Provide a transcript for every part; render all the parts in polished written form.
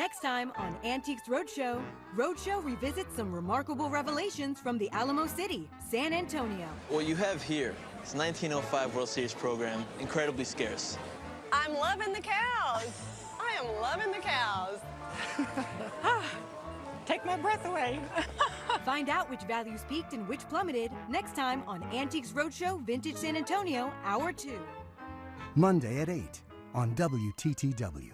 Next time on Antiques Roadshow, Roadshow revisits some remarkable revelations from the Alamo City, San Antonio. What you have here is 1905 World Series program, incredibly scarce. I'm loving the cows. I am loving the cows. Take my breath away. Find out which values peaked and which plummeted next time on Antiques Roadshow Vintage San Antonio, Hour 2. Monday at 8 on WTTW.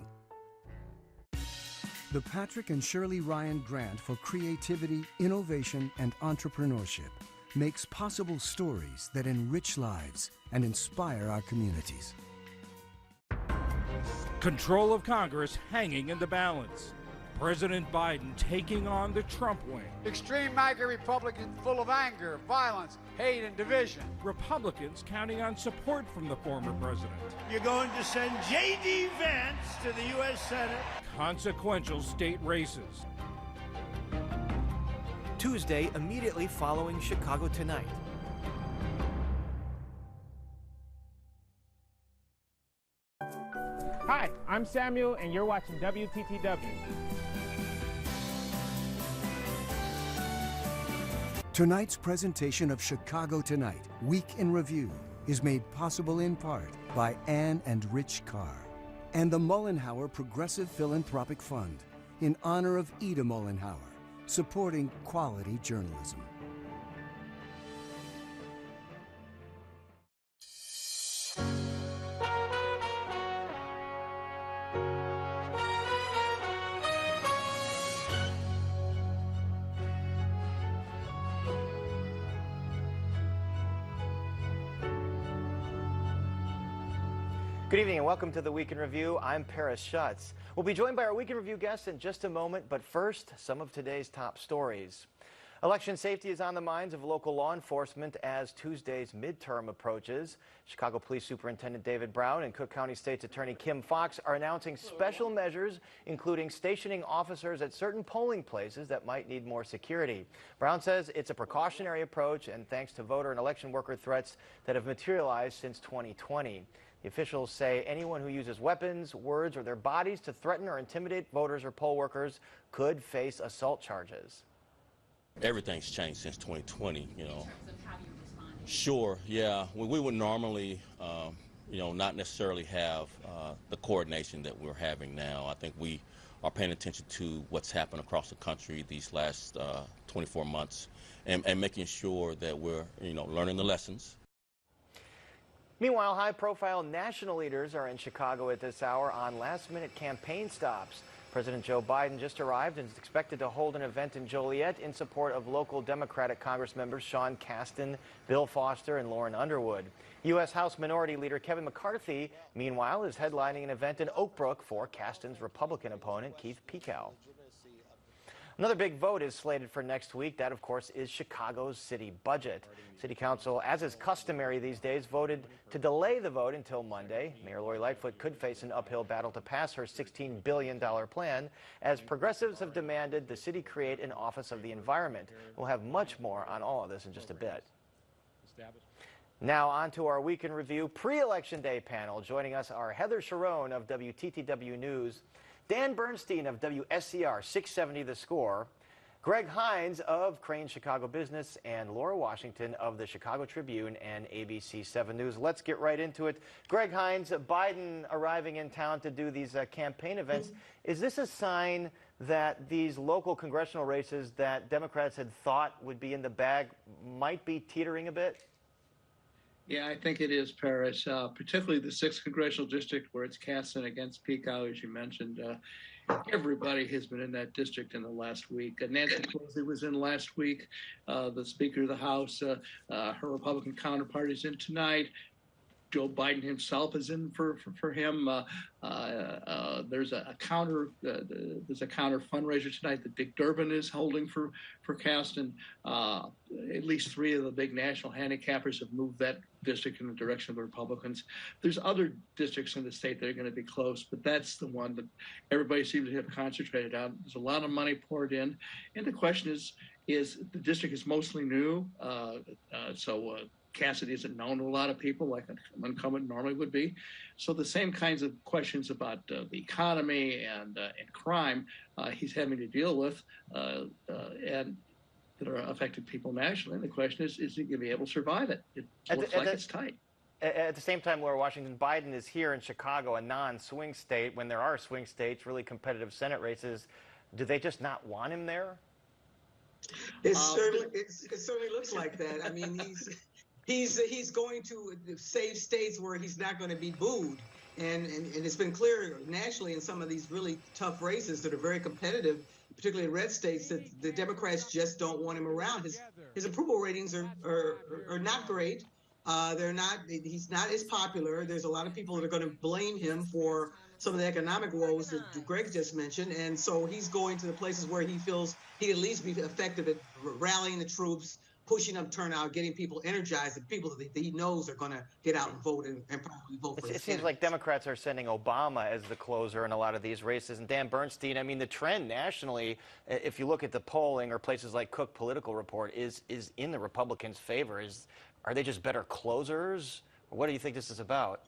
The Patrick and Shirley Ryan Grant for Creativity, Innovation, and Entrepreneurship makes possible stories that enrich lives and inspire our communities. Control of Congress hanging in the balance. President Biden taking on the Trump wing. Extreme MAGA Republicans full of anger, violence, hate, and division. Republicans counting on support from the former president. You're going to send J.D. Vance to the U.S. Senate. Consequential state races. Tuesday, immediately following Chicago Tonight. Hi, I'm Samuel, and you're watching WTTW. Tonight's presentation of Chicago Tonight, Week in Review, is made possible in part by Ann and Rich Carr and the Mollenhauer Progressive Philanthropic Fund in honor of Ida Mollenhauer, supporting quality journalism. Good evening and welcome to the Week in Review. I'm Paris Schutz. We'll be joined by our Week in Review guests in just a moment, but first, some of today's top stories. Election safety is on the minds of local law enforcement as Tuesday's midterm approaches. Chicago Police Superintendent David Brown and Cook County State's Attorney Kim Foxx are announcing special measures, including stationing officers at certain polling places that might need more security. Brown says it's a precautionary approach and thanks to voter and election worker threats that have materialized since 2020. The officials say anyone who uses weapons, words, or their bodies to threaten or intimidate voters or poll workers could face assault charges. Everything's changed since 2020, you know. Sure, yeah. We would normally, not necessarily have the coordination that we're having now. I think we are paying attention to what's happened across the country these last 24 months and making sure that we're, learning the lessons. Meanwhile, high-profile national leaders are in Chicago at this hour on last-minute campaign stops. President Joe Biden just arrived and is expected to hold an event in Joliet in support of local Democratic Congress members Sean Casten, Bill Foster, and Lauren Underwood. U.S. House Minority Leader Kevin McCarthy, meanwhile, is headlining an event in Oak Brook for Casten's Republican opponent, Keith Pekow. Another big vote is slated for next week. That, of course, is Chicago's city budget. City Council, as is customary these days, voted to delay the vote until Monday. Mayor Lori Lightfoot could face an uphill battle to pass her $16 billion plan, as progressives have demanded the city create an Office of the Environment. We'll have much more on all of this in just a bit. Now on to our Week in Review pre-election day panel. Joining us are Heather Sharon of WTTW News, Dan Bernstein of WSCR 670 The Score, Greg Hines of Crane Chicago Business, and Laura Washington of the Chicago Tribune and ABC 7 News. Let's get right into it. Greg Hines, Biden arriving in town to do these campaign events. Is this a sign that these local congressional races that Democrats had thought would be in the bag might be teetering a bit? Yeah, I think it is, Paris, particularly the 6th Congressional District where it's Casten against Pekow, as you mentioned. Everybody has been in that district in the last week. Nancy Pelosi was in last week. The Speaker of the House, her Republican counterpart is in tonight. Joe Biden himself is in for him. There's a counter fundraiser tonight that Dick Durbin is holding for Casten. At least 3 of the big national handicappers have moved that district in the direction of the Republicans. There's other districts in the state that are going to be close, but that's the one that everybody seems to have concentrated on. There's a lot of money poured in, and the question is the district is mostly new, so Cassidy isn't known to a lot of people like an incumbent normally would be. So the same kinds of questions about the economy and crime he's having to deal with and that are affecting people nationally. And the question is he going to be able to survive it? It looks like it's tight. At the same time, Laura Washington, Biden is here in Chicago, a non-swing state. When there are swing states, really competitive Senate races, do they just not want him there? It certainly looks like that. I mean, he's going to save states where he's not going to be booed, and it's been clear nationally in some of these really tough races that are very competitive, particularly in red states, that the Democrats just don't want him around. His approval ratings are not great. He's not as popular. There's a lot of people that are going to blame him for some of the economic woes that Greg just mentioned. And so he's going to the places where he feels he'd at least be effective at rallying the troops, pushing up turnout, getting people energized, and people that he knows are going to get out and vote and probably vote for him. It seems like Democrats are sending Obama as the closer in a lot of these races. And Dan Bernstein, I mean, the trend nationally, if you look at the polling or places like Cook Political Report, is in the Republicans' favor. Are they just better closers? Or what do you think this is about?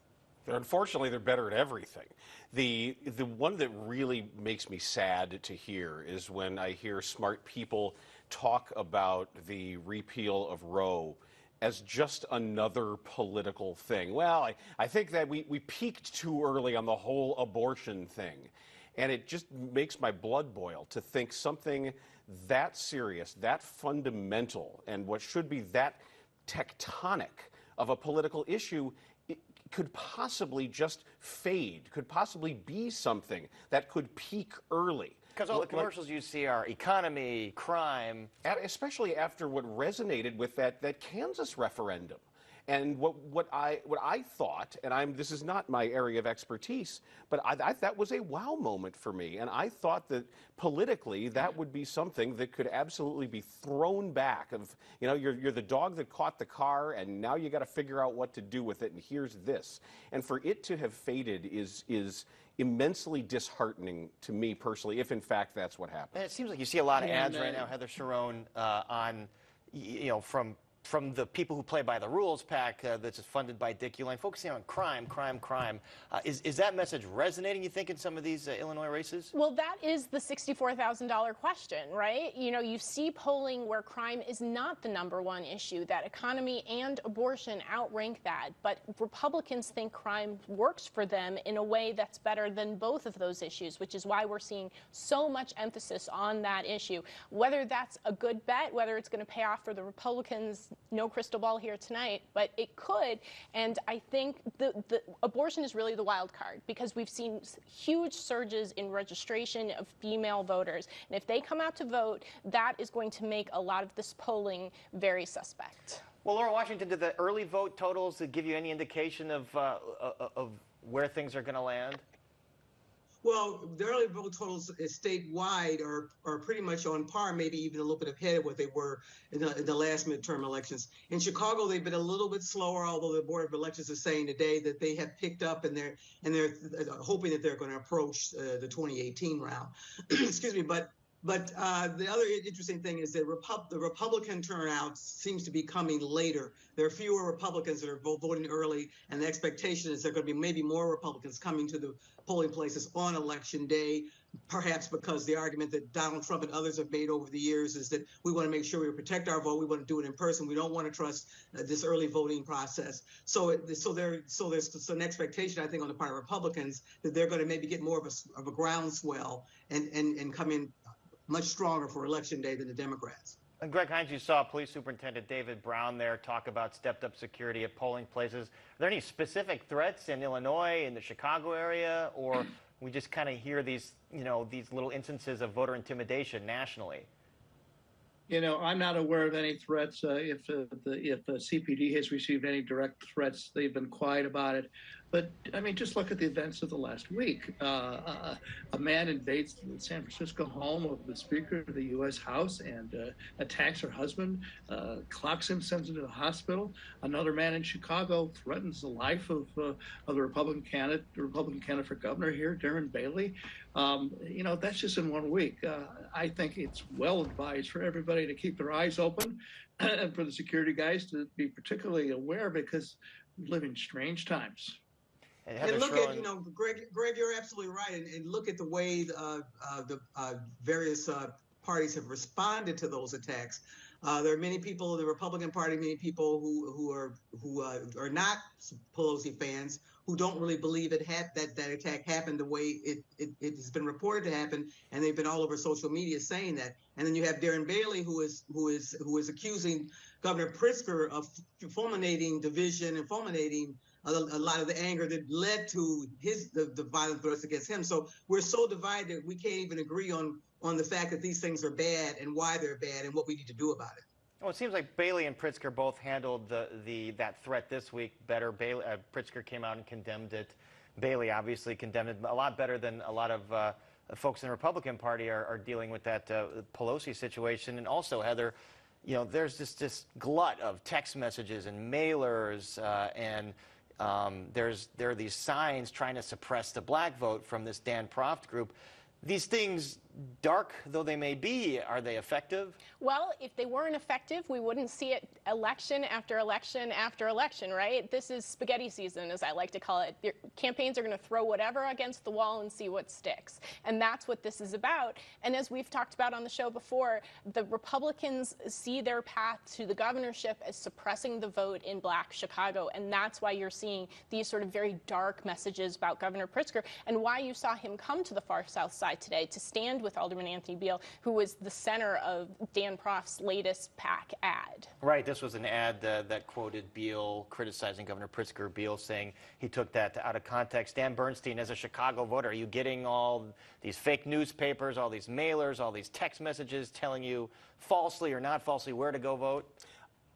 Unfortunately, they're better at everything. The one that really makes me sad to hear is when I hear smart people talk about the repeal of Roe as just another political thing. Well, I think that we peaked too early on the whole abortion thing. And it just makes my blood boil to think something that serious, that fundamental, and what should be that tectonic of a political issue could possibly just fade, could possibly be something that could peak early. Because all the commercials you see are economy, crime. Especially after what resonated with that Kansas referendum. And what I thought, and this is not my area of expertise, but that was a wow moment for me. And I thought that politically that would be something that could absolutely be thrown back. Of you're the dog that caught the car, and now you got to figure out what to do with it. And here's this. And for it to have faded is immensely disheartening to me personally, if in fact that's what happened. And it seems like you see a lot of ads right now, Heather Sharon, on from the people who play by the rules pack that's funded by Dick Uihlein, focusing on crime. Is that message resonating, you think, in some of these Illinois races? Well, that is the $64,000 question, right? You see polling where crime is not the #1 issue, that economy and abortion outrank that. But Republicans think crime works for them in a way that's better than both of those issues, which is why we're seeing so much emphasis on that issue. Whether that's a good bet, whether it's going to pay off for the Republicans, no crystal ball here tonight, but it could. And I think the abortion is really the wild card, because we've seen huge surges in registration of female voters. And if they come out to vote, that is going to make a lot of this polling very suspect. Well, Laura Washington, did the early vote totals give you any indication of where things are going to land? Well, the early vote totals statewide are pretty much on par, maybe even a little bit ahead of what they were in the last midterm elections. In Chicago, they've been a little bit slower, although the Board of Elections is saying today that they have picked up, and they're hoping that they're going to approach the 2018 round. Excuse me, but the other interesting thing is that the Republican turnout seems to be coming later. There are fewer Republicans that are voting early, and the expectation is there are going to be maybe more Republicans coming to the polling places on Election Day, perhaps because the argument that Donald Trump and others have made over the years is that we want to make sure we protect our vote. We want to do it in person. We don't want to trust this early voting process. So there's an expectation, I think, on the part of Republicans that they're going to maybe get more of a groundswell and come in much stronger for Election Day than the Democrats. And Greg Hines, you saw Police Superintendent David Brown there talk about stepped-up security at polling places. Are there any specific threats in Illinois, in the Chicago area, or we just kind of hear these, these little instances of voter intimidation nationally? I'm not aware of any threats. If the CPD has received any direct threats, they've been quiet about it. But I mean, just look at the events of the last week. A man invades the San Francisco home of the Speaker of the U.S. House and attacks her husband, clocks him, sends him to the hospital. Another man in Chicago threatens the life of the Republican candidate for governor here, Darren Bailey. You know, that's just in 1 week. I think it's well advised for everybody to keep their eyes open and for the security guys to be particularly aware, because we live in strange times. And look at, you know, Greg, you're absolutely right. And look at the way the various parties have responded to those attacks. There are many people in the Republican Party, many people who are not Pelosi fans, who don't really believe that attack happened the way it has been reported to happen, and they've been all over social media saying that. And then you have Darren Bailey, who is accusing Governor Pritzker of fulminating division and fulminating a lot of the anger that led to the violent threats against him. So we're so divided we can't even agree on the fact that these things are bad and why they're bad and what we need to do about it. Well, it seems like Bailey and Pritzker both handled that threat this week better. Pritzker came out and condemned it. Bailey obviously condemned it a lot better than a lot of folks in the Republican Party are dealing with that Pelosi situation. And also, Heather, you know, there's this glut of text messages and mailers and there are these signs trying to suppress the black vote from this Dan Proft group. These things, dark though they may be, are they effective? Well, if they weren't effective, we wouldn't see it election after election after election, right? This is spaghetti season, as I like to call it. The campaigns are going to throw whatever against the wall and see what sticks. And that's what this is about. And as we've talked about on the show before, the Republicans see their path to the governorship as suppressing the vote in Black Chicago. And that's why you're seeing these sort of very dark messages about Governor Pritzker, and why you saw him come to the far south side today to stand with Alderman Anthony Beale, who was the center of Dan Proft's latest PAC ad. Right. This was an ad that quoted Beale criticizing Governor Pritzker. Beale saying he took that out of context. Dan Bernstein, as a Chicago voter, are you getting all these fake newspapers, all these mailers, all these text messages telling you falsely or not falsely where to go vote?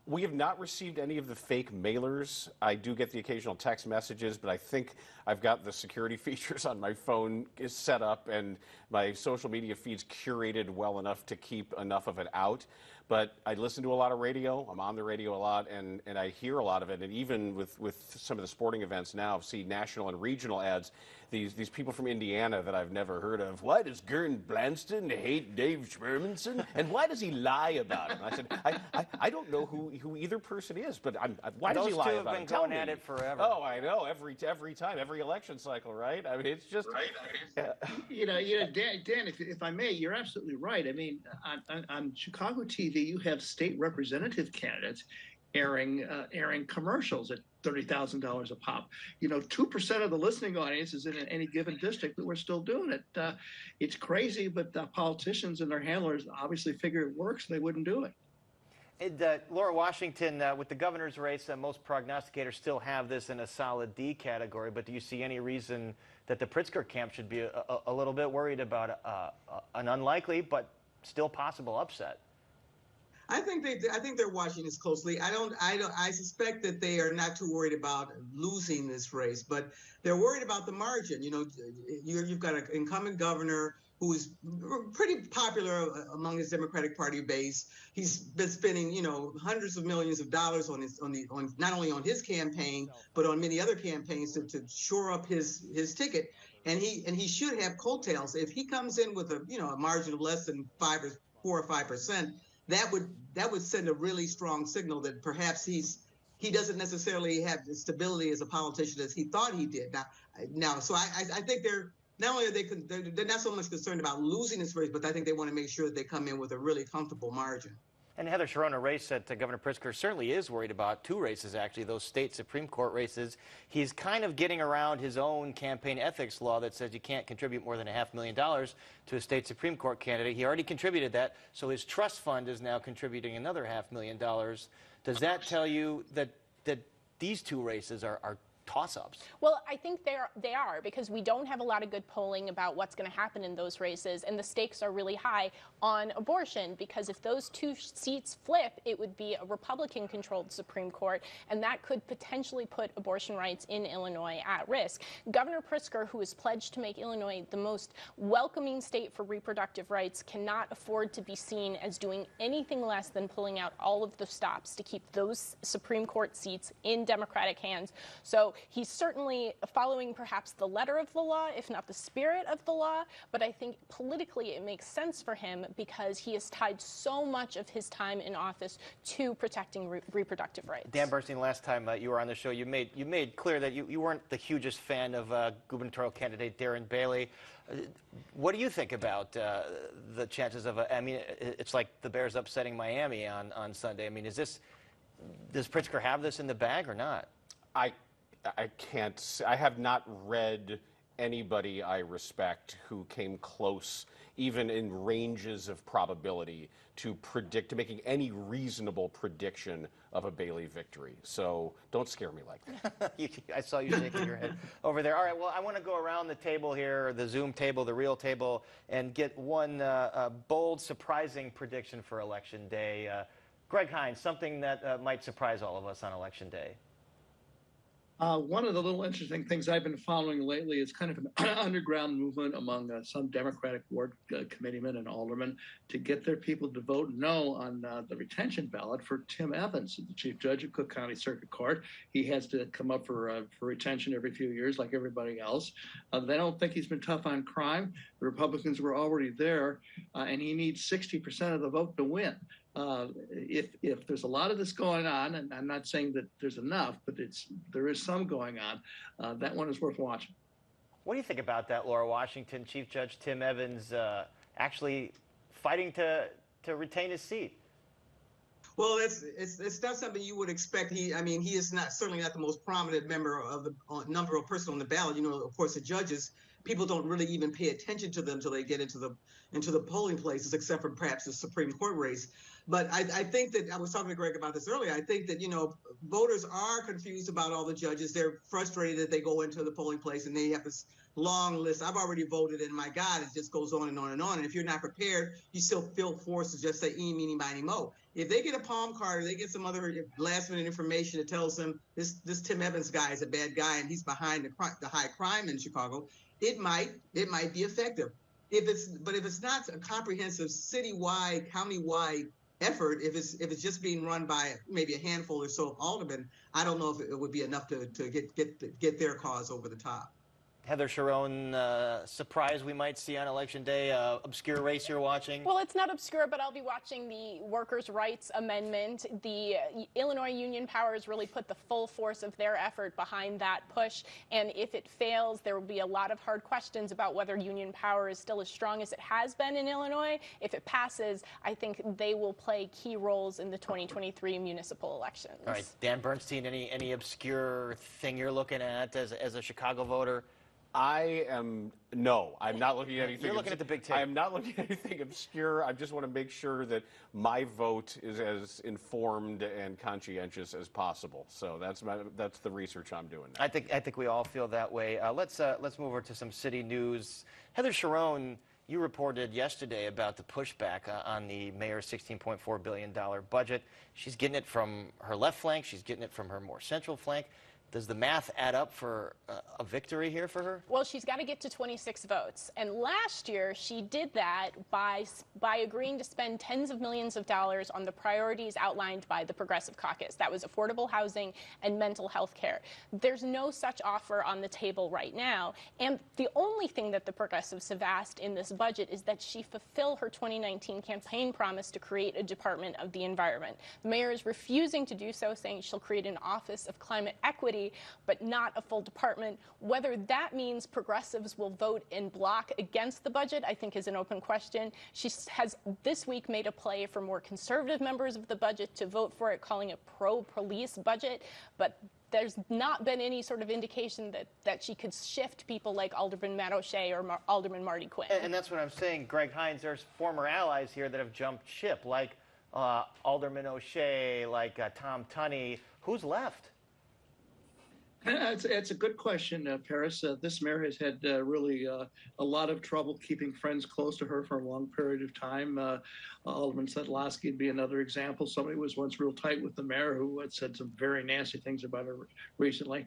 We have not received any of the fake mailers. I do get the occasional text messages, but I think I've got the security features on my phone set up and my social media feeds curated well enough to keep enough of it out. But I listen to a lot of radio. I'm on the radio a lot, and I hear a lot of it. And even with some of the sporting events now, see national and regional ads. These people from Indiana that I've never heard of. Why does Gern Blanston hate Dave Schmermanson? And why does he lie about him? I said, I don't know who either person is, but why does he lie about him? Those two have been going at it forever. Oh, I know. Every time, every election cycle, right? I mean, it's just... Right. You know, Dan, if I may, you're absolutely right. I mean, on Chicago TV, you have state representative candidates airing commercials at $30,000 a pop. You know, 2% of the listening audience is in any given district, but we're still doing it. It's crazy, but the politicians and their handlers obviously figure it works. They wouldn't do it. Laura Washington, with the governor's race, most prognosticators still have this in a solid D category, but do you see any reason that the Pritzker camp should be a little bit worried about an unlikely but still possible upset? I think they're watching this closely. I suspect that they are not too worried about losing this race, but they're worried about the margin. You know, you've got an incumbent governor who's pretty popular among his Democratic Party base. He's been spending, you know, hundreds of millions of dollars on not only on his campaign, but on many other campaigns to shore up his ticket. And he should have coattails. If he comes in with a margin of less than 4 or 5%, that would send a really strong signal that perhaps he doesn't necessarily have the stability as a politician as he thought he did. Now, so I think they're not so much concerned about losing this race, but I think they want to make sure that they come in with a really comfortable margin. And Heather Sharona, race that Governor Pritzker certainly is worried about, 2 races actually, those state Supreme Court races. He's kind of getting around his own campaign ethics law that says you can't contribute more than $500,000 to a state Supreme Court candidate. He already contributed that, so his trust fund is now contributing another $500,000. Does that tell you that these 2 races are toss-ups. Well, I think they are because we don't have a lot of good polling about what's going to happen in those races, and the stakes are really high on abortion because if those two seats flip, it would be a Republican-controlled Supreme Court, and that could potentially put abortion rights in Illinois at risk. Governor Pritzker, who has pledged to make Illinois the most welcoming state for reproductive rights, cannot afford to be seen as doing anything less than pulling out all of the stops to keep those Supreme Court seats in Democratic hands. So he's certainly following perhaps the letter of the law, if not the spirit of the law, but I think politically it makes sense for him because he has tied so much of his time in office to protecting reproductive rights. Dan Bernstein, last time you were on the show, you made clear that you weren't the hugest fan of gubernatorial candidate Darren Bailey. What do you think about the chances of I mean, it's like the Bears upsetting Miami on Sunday. I mean, does Pritzker have this in the bag or not? I can't. I have not read anybody I respect who came close, even in ranges of probability, to making any reasonable prediction of a Bailey victory. So don't scare me like that. I saw you shaking your head over there. All right, well, I want to go around the table here, the Zoom table, the real table, and get one bold, surprising prediction for Election Day. Greg Hines, something that might surprise all of us on Election Day. One of the little interesting things I've been following lately is kind of an underground movement among some Democratic ward committeemen and aldermen to get their people to vote no on the retention ballot for Tim Evans, the chief judge of Cook County Circuit Court. He has to come up for retention every few years like everybody else. They don't think he's been tough on crime. The Republicans were already there, and he needs 60% of the vote to win. If there's a lot of this going on, and I'm not saying that there's enough, but there is some going on, that one is worth watching. What do you think about that, Laura Washington, Chief Judge Tim Evans actually fighting to retain his seat? Well, it's not something you would expect. He is certainly not the most prominent member of the number of person on the ballot. You know, of course, the judges, people don't really even pay attention to them until they get into the polling places, except for perhaps the Supreme Court race. But I think that I was talking to Greg about this earlier. I think that, voters are confused about all the judges. They're frustrated that they go into the polling place and they have this long list. I've already voted, and my God, it just goes on and on and on. And if you're not prepared, you still feel forced to just say eeny, meeny, miny, mo. If they get a palm card or they get some other last minute information that tells them this Tim Evans guy is a bad guy and he's behind the high crime in Chicago, it might be effective. If it's not a comprehensive citywide, countywide effort, if it's just being run by maybe a handful or so of aldermen, I don't know if it would be enough to get their cause over the top. Heather Sharon, surprise we might see on Election Day, obscure race you're watching? Well, it's not obscure, but I'll be watching the Workers' Rights Amendment. The Illinois Union Powers really put the full force of their effort behind that push, and if it fails, there will be a lot of hard questions about whether union power is still as strong as it has been in Illinois. If it passes, I think they will play key roles in the 2023 municipal elections. All right, Dan Bernstein, any obscure thing you're looking at as a Chicago voter? I'm not looking at anything. You're looking at the big take. I'm not looking at anything obscure. I just want to make sure that my vote is as informed and conscientious as possible. So that's the research I'm doing now. I think we all feel that way. Let's move over to some city news. Heather Sharon, you reported yesterday about the pushback on the mayor's $16.4 billion budget. She's getting it from her left flank. She's getting it from her more central flank. Does the math add up for a victory here for her? Well, she's got to get to 26 votes. And last year, she did that by agreeing to spend tens of millions of dollars on the priorities outlined by the Progressive Caucus. That was affordable housing and mental health care. There's no such offer on the table right now. And the only thing that the Progressives have asked in this budget is that she fulfill her 2019 campaign promise to create a Department of the Environment. The mayor is refusing to do so, saying she'll create an Office of Climate Equity, but not a full department. Whether that means progressives will vote in bloc against the budget, I think, is an open question. She has this week made a play for more conservative members of the budget to vote for it, calling it pro-police budget, but there's not been any sort of indication that she could shift people like Alderman Matt O'Shea or Alderman Marty Quinn. And that's what I'm saying, Greg Hines. There's former allies here that have jumped ship, like Alderman O'Shea, like Tom Tunney. Who's left? It's a good question, Paris. This mayor has had really a lot of trouble keeping friends close to her for a long period of time. Alderman Sedlowski would be another example. Somebody was once real tight with the mayor who had said some very nasty things about her recently.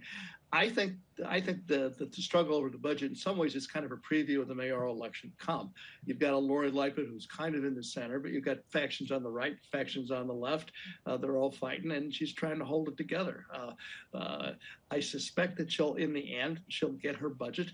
I think the struggle over the budget in some ways is kind of a preview of the mayoral election to come. You've got a Lori Lightfoot who's kind of in the center, but you've got factions on the right, factions on the left. They're all fighting, and she's trying to hold it together. I suspect that in the end, she'll get her budget.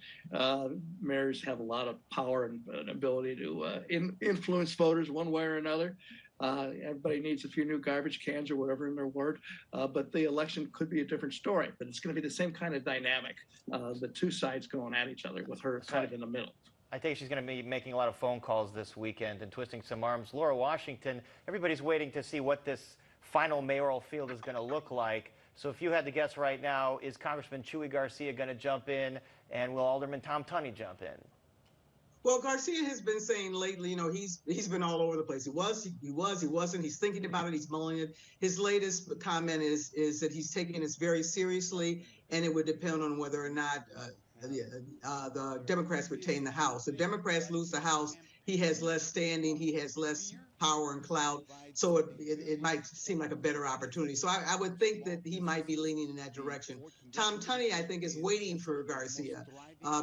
Mayors have a lot of power and ability to influence voters one way or another. Everybody needs a few new garbage cans or whatever in their ward, but the election could be a different story. But it's going to be the same kind of dynamic, the two sides going at each other with her kind of in the middle. I think she's going to be making a lot of phone calls this weekend and twisting some arms. Laura Washington, everybody's waiting to see what this final mayoral field is going to look like. So if you had to guess right now, is Congressman Chuy Garcia going to jump in, and will Alderman Tom Tunney jump in? Well, Garcia has been saying lately, he's been all over the place. He wasn't. He's thinking about it. He's mulling it. His latest comment is that he's taking this very seriously, and it would depend on whether or not the Democrats retain the House. If Democrats lose the House, he has less standing. He has less power and clout. So it might seem like a better opportunity. So I would think that he might be leaning in that direction. Tom Tunney, I think, is waiting for Garcia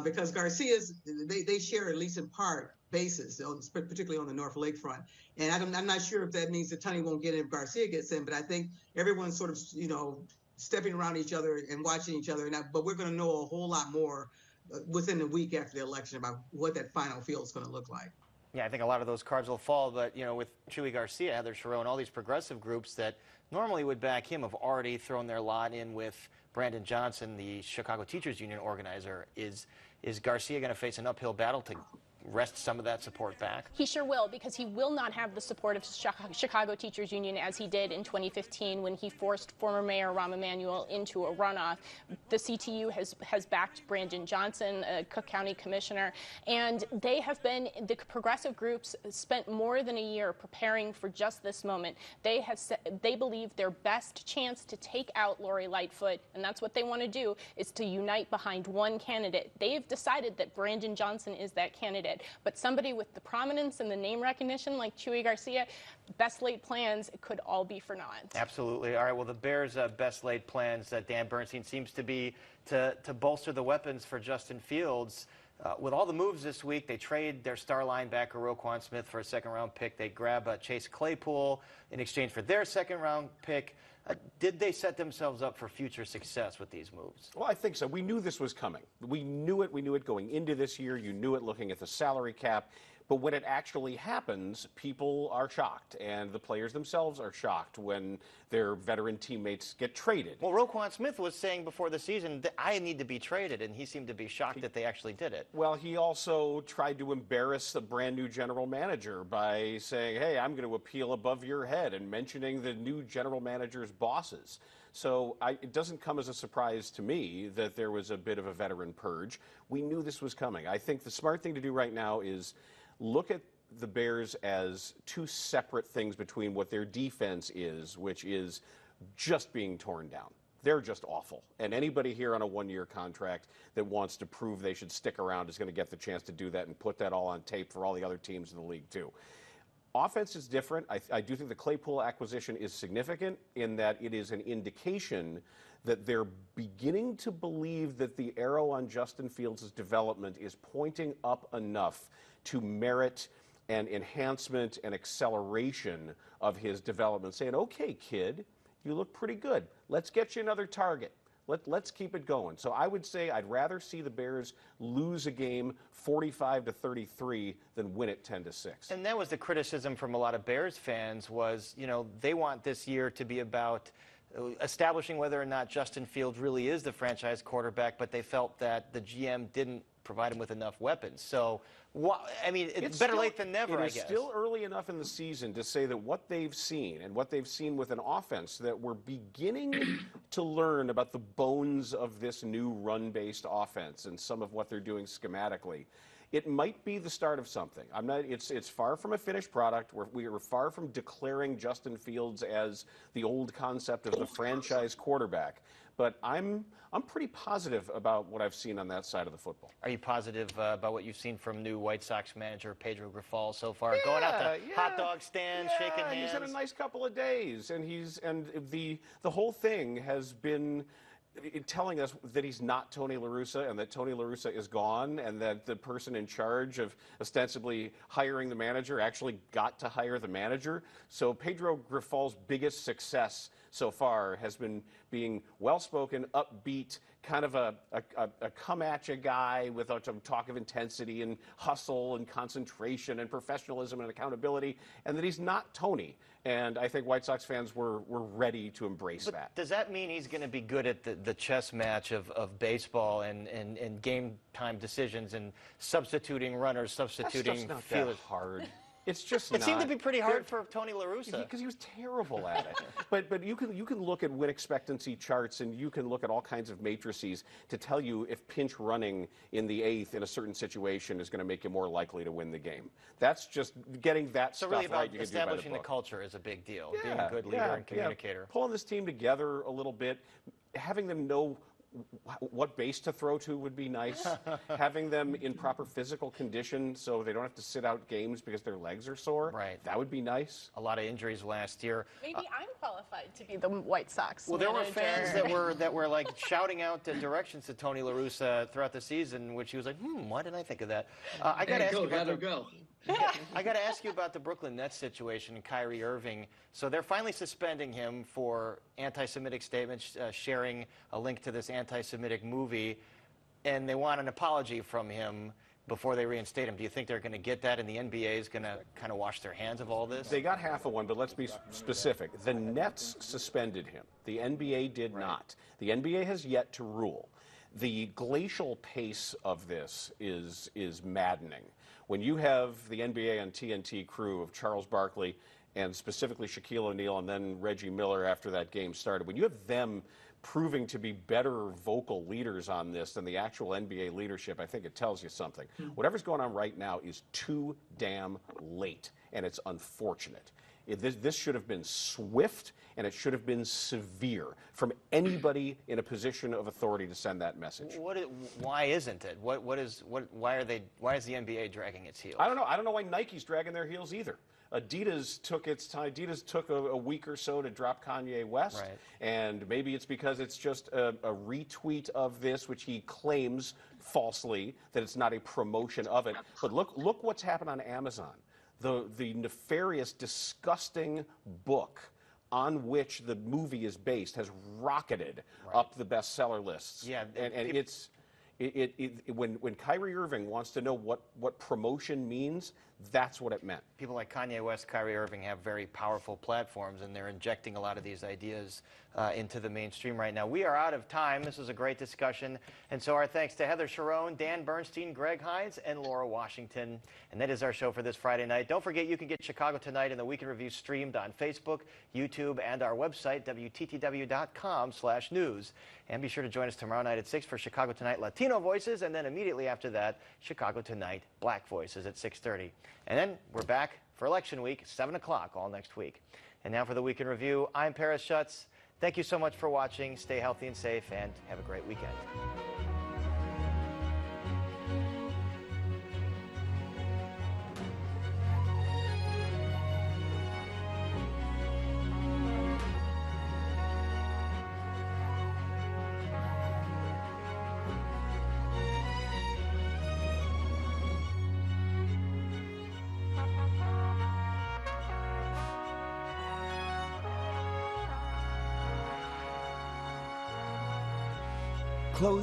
because they share, at least in part, bases, particularly on the North Lakefront. And I'm not sure if that means that Tunney won't get in if Garcia gets in, but I think everyone's sort of, stepping around each other and watching each other. But we're going to know a whole lot more within the week after the election about what that final field is going to look like. Yeah, I think a lot of those cards will fall, but, with Chuy Garcia, Heather Sharon, all these progressive groups that normally would back him have already thrown their lot in with Brandon Johnson, the Chicago Teachers Union organizer. Is Garcia going to face an uphill battle to wrest some of that support back? He sure will, because he will not have the support of Chicago Teachers Union as he did in 2015 when he forced former Mayor Rahm Emanuel into a runoff. The CTU has backed Brandon Johnson, a Cook County commissioner, and the progressive groups spent more than a year preparing for just this moment. They believe their best chance to take out Lori Lightfoot, and that's what they want to do, is to unite behind one candidate. They've decided that Brandon Johnson is that candidate. But somebody with the prominence and the name recognition like Chuy Garcia, best laid plans could all be for naught. Absolutely. All right, well, the Bears' best laid plans, Dan Bernstein, seems to be to bolster the weapons for Justin Fields. With all the moves this week, they trade their star linebacker Roquan Smith for a second-round pick. They grab Chase Claypool in exchange for their second-round pick. Did they set themselves up for future success with these moves? Well, I think so. We knew this was coming. We knew it. We knew it going into this year. You knew it looking at the salary cap. But when it actually happens, people are shocked, and the players themselves are shocked when their veteran teammates get traded. Well, Roquan Smith was saying before the season that I need to be traded, and he seemed to be shocked that they actually did it. Well, he also tried to embarrass the brand new general manager by saying, hey, I'm going to appeal above your head, and mentioning the new general manager's bosses. So it doesn't come as a surprise to me that there was a bit of a veteran purge. We knew this was coming. I think the smart thing to do right now is look at the Bears as two separate things between what their defense is, which is just being torn down. They're just awful. And anybody here on a one-year contract that wants to prove they should stick around is going to get the chance to do that and put that all on tape for all the other teams in the league, too. Offense is different. I do think the Claypool acquisition is significant in that it is an indication that they're beginning to believe that the arrow on Justin Fields' development is pointing up enough to merit an enhancement and acceleration of his development, saying, okay, kid, you look pretty good. Let's get you another target. Let's keep it going. So I would say I'd rather see the Bears lose a game 45-33 than win it 10-6. And that was the criticism from a lot of Bears fans was, they want this year to be about establishing whether or not Justin Fields really is the franchise quarterback, but they felt that the GM didn't provide him with enough weapons. So, it's better late than never, I guess. It is still early enough in the season to say that what they've seen and what they've seen with an offense that we're beginning to learn about the bones of this new run-based offense and some of what they're doing schematically it might be the start of something. I'm not. It's far from a finished product. We're far from declaring Justin Fields as the old concept of the franchise quarterback. But I'm pretty positive about what I've seen on that side of the football. Are you positive about what you've seen from new White Sox manager Pedro Grifol so far? Going out to hot dog stands, shaking hands. He's had a nice couple of days, and the whole thing has been telling us that he's not Tony La Russa, and that Tony La Russa is gone, and that the person in charge of ostensibly hiring the manager actually got to hire the manager. So Pedro Grifol's biggest success so far has been being well-spoken, upbeat, kind of a come-at-you guy with some talk of intensity and hustle and concentration and professionalism and accountability, and that he's not Tony. And I think White Sox fans were ready to embrace that. Does that mean he's going to be good at the chess match of baseball and game time decisions and substituting runners, substituting That's fielders? not that hard. It's just It seemed to be pretty hard for Tony La Russa. Because he was terrible at it. But you can look at win expectancy charts, and you can look at all kinds of matrices to tell you if pinch running in the 8th in a certain situation is going to make you more likely to win the game. That's just getting that so stuff really about right. You can establishing do by the culture is a big deal. Yeah, Being a good leader and communicator. Pulling this team together a little bit, having them know what base to throw to would be nice. Having them in proper physical condition so they don't have to sit out games because their legs are sore. Right. That would be nice. A lot of injuries last year. Maybe I'm qualified to be the White Sox Well, there were manager. fans that were like shouting out directions to Tony La Russa throughout the season, which he was like, why didn't I think of that? I got to ask you about I got to ask you about the Brooklyn Nets situation and Kyrie Irving. So they're finally suspending him for anti-Semitic statements, sharing a link to this anti-Semitic movie, and they want an apology from him before they reinstate him. Do you think they're going to get that, and the NBA is going to kind of wash their hands of all this? They got half of one, but let's be specific. The Nets suspended him. The NBA did not. The NBA has yet to rule. The glacial pace of this is maddening. When you have the NBA on TNT crew of Charles Barkley and specifically Shaquille O'Neal and then Reggie Miller after that game started, when you have them proving to be better vocal leaders on this than the actual NBA leadership, I think it tells you something. Whatever's going on right now is too damn late, and it's unfortunate. This should have been swift, and it should have been severe from anybody in a position of authority to send that message. Why isn't it? Why is the NBA dragging its heels? I don't know. I don't know why Nike's dragging their heels either. Adidas took its time. Adidas took a week or so to drop Kanye West, and maybe it's because it's just a retweet of this, which he claims falsely that it's not a promotion of it. But look what's happened on Amazon. The nefarious, disgusting book on which the movie is based has rocketed up the bestseller lists. Yeah, and when Kyrie Irving wants to know what promotion means, that's what it meant. People like Kanye West, Kyrie Irving have very powerful platforms, and they're injecting a lot of these ideas into the mainstream right now. We are out of time. This was a great discussion, and so our thanks to Heather Sharon, Dan Bernstein, Greg Hines, and Laura Washington. And that is our show for this Friday night. Don't forget, you can get Chicago Tonight and the Weekend Review streamed on Facebook, YouTube, and our website, WTTW.com/news. And be sure to join us tomorrow night at 6 for Chicago Tonight Latino Voices, and then immediately after that, Chicago Tonight Black Voices at 6:30. And then we're back for election week, 7 o'clock all next week. And now for the Weekend Review, I'm Paris Schutz. Thank you so much for watching. Stay healthy and safe, and have a great weekend. Closed